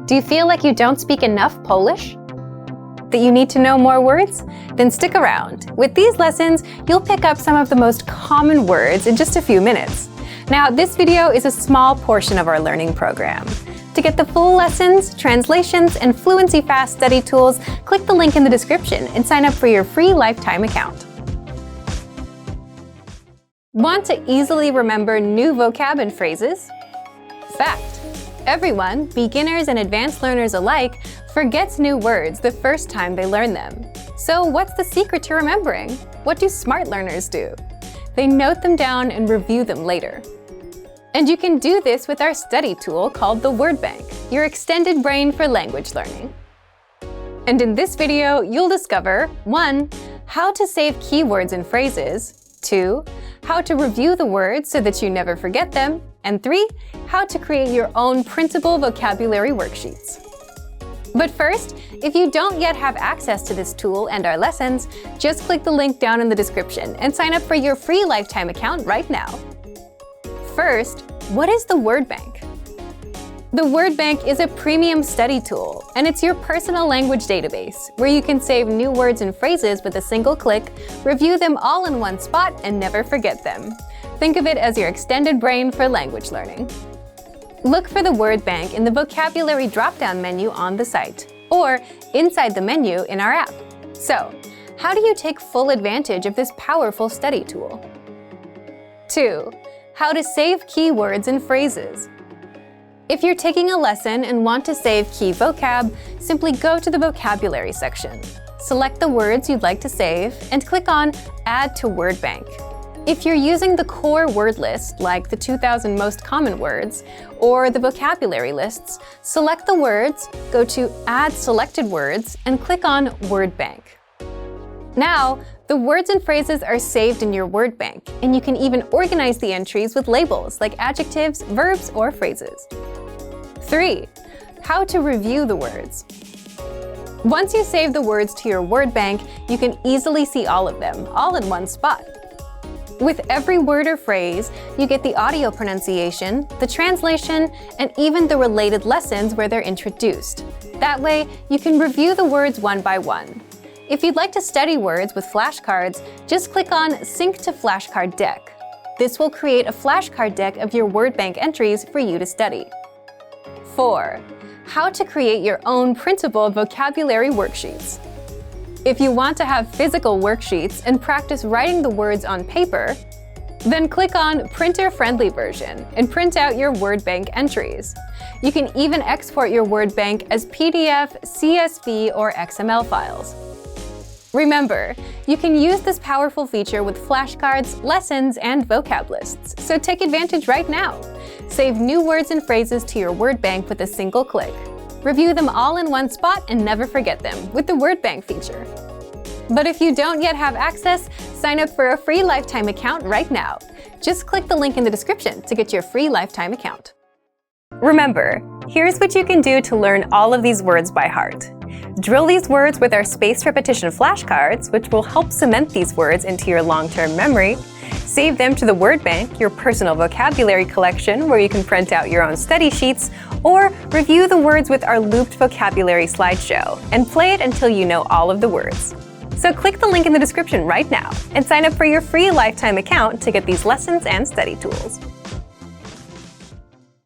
Do you feel like you don't speak enough Polish? That you need to know more words? Then stick around. With these lessons, you'll pick up some of the most common words in just a few minutes. Now, this video is a small portion of our learning program. To get the full lessons, translations, and Fluency Fast study tools, click the link in the description and sign up for your free lifetime account. Want to easily remember new vocab and phrases? Fact: everyone, beginners and advanced learners alike, forgets new words the first time they learn them. So what's the secret to remembering? What do smart learners do? They note them down and review them later. And you can do this with our study tool called the Word Bank, your extended brain for language learning. And in this video, you'll discover 1. How to save keywords and phrases, 2. How to review the words so that you never forget them, and 3. How to create your own printable vocabulary worksheets. But first, if you don't yet have access to this tool and our lessons, just click the link down in the description and sign up for your free lifetime account right now. First, what is the Word Bank? The Word Bank is a premium study tool, and it's your personal language database where you can save new words and phrases with a single click, review them all in one spot, and never forget them. Think of it as your extended brain for language learning. Look for the Word Bank in the vocabulary drop-down menu on the site, or inside the menu in our app. So, how do you take full advantage of this powerful study tool? 2. How to save keywords and phrases. If you're taking a lesson and want to save key vocab, simply go to the vocabulary section. Select the words you'd like to save and click on Add to Word Bank. If you're using the core word list, like the 2,000 most common words, or the vocabulary lists, select the words, go to Add Selected Words, and click on Word Bank. Now, the words and phrases are saved in your Word Bank, and you can even organize the entries with labels like adjectives, verbs, or phrases. 3. How to review the words. Once you save the words to your Word Bank, you can easily see all of them, all in one spot. With every word or phrase, you get the audio pronunciation, the translation, and even the related lessons where they're introduced. That way, you can review the words one by one. If you'd like to study words with flashcards, just click on Sync to Flashcard Deck. This will create a flashcard deck of your Word Bank entries for you to study. 4. How to create your own printable vocabulary worksheets. If you want to have physical worksheets and practice writing the words on paper, then click on Printer-Friendly Version and print out your Word Bank entries. You can even export your Word Bank as PDF, CSV, or XML files. Remember, you can use this powerful feature with flashcards, lessons, and vocab lists, so take advantage right now. Save new words and phrases to your Word Bank with a single click. Review them all in one spot and never forget them with the Word Bank feature. But if you don't yet have access, sign up for a free lifetime account right now. Just click the link in the description to get your free lifetime account. Remember, here's what you can do to learn all of these words by heart. Drill these words with our spaced repetition flashcards, which will help cement these words into your long-term memory. Save them to the Word Bank, your personal vocabulary collection where you can print out your own study sheets, or review the words with our looped vocabulary slideshow and play it until you know all of the words. So click the link in the description right now and sign up for your free lifetime account to get these lessons and study tools.